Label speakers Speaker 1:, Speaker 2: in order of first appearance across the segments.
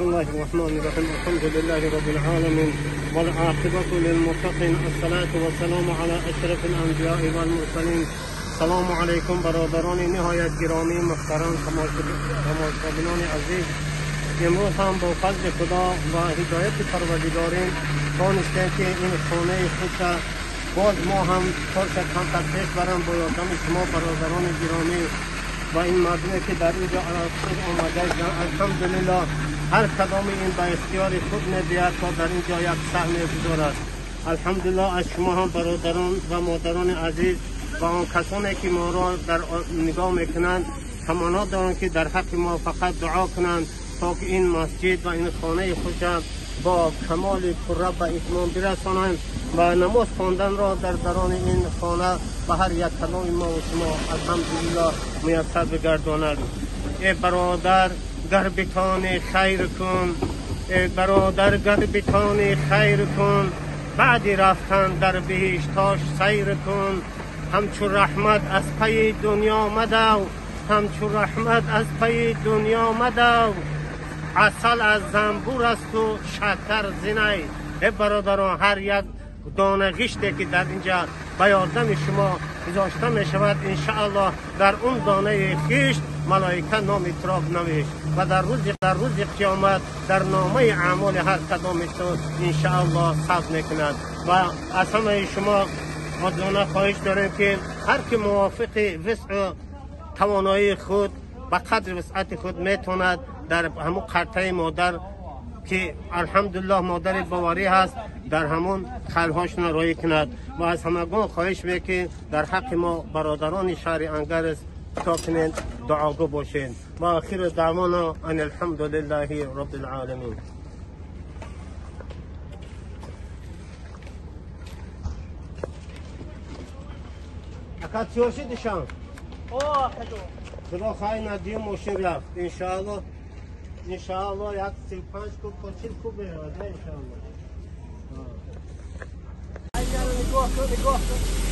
Speaker 1: الله الرحمن الرحیم. الحمد لله رب العالمین والعاقبة للمتقین. الصلاة والسلام على اشرف الانبیاء والمرسلین. سلام علیکم برادران نهایت گرامی محترم تماشاگران عزیز. امروز هم با فضل خدا و هدایت پروردگارین توانستیم که این خانه خود باز ما هم فرصت هم تشریف برم با یادم شما برادران گرامی و این مردمی که در اینجا خود آمده الحمدلله هر کدام این به اختیار خود می‌دهد تا در اینجا یک سهم بگذارد. الحمدلله از شما هم برادران و مادران عزیز و آن کسانی که ما را در نگاه میکنند تمنا دارند که در حق ما فقط دعا کنند تا که این مسجد و این خانه خود با کمال پره به اتمام برسانند و نماز خواندن را در درون این خانه به هر یک کلام ما و شما الحمدلله میسر بگرداند. ای برادر گر بتانی خیر کن، ای برادر گر بتانی خیر کن، بعد رفتن در بهشتاش سیر کن. همچو رحمت از پی دنیا مدو، همچو رحمت از پی دنیا مدو. عسل از زنبور است و شکر زینه. ای برادران هر یک دانه غشتی که در اینجا به یادم شما گذاشته می شود انشاءالله در اون دانه خشت ملائکه نام اطراف نوشت و در روز قیامت در نامه اعمال هر کدامشون انشاءالله ثبت میکند. و از همه شما عاجزانه خواهش داریم که هر که موافق وسع توانایی خود به قدر وسعت خود میتوند در همون قرطه مادر که الحمدلله مادر باوری هست در همون خیرهاشون رای کند. و از همگان خواهش میکنم که در حق ما برادران شهر انگرز ساکنین دعاگو باشین. و آخر دعوانا ان الحمد لله رب العالمین. اکا چیوشی دشان؟ خدا خواهی ندیم ماشین رفت انشاءالله یک 35 کوب 40 کوب بیاد انشاءالله. نگاه کن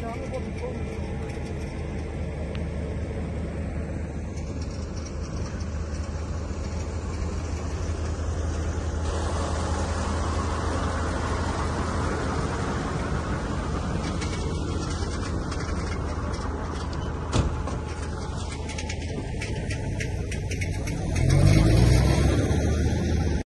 Speaker 2: Canlı bozuk olmuş.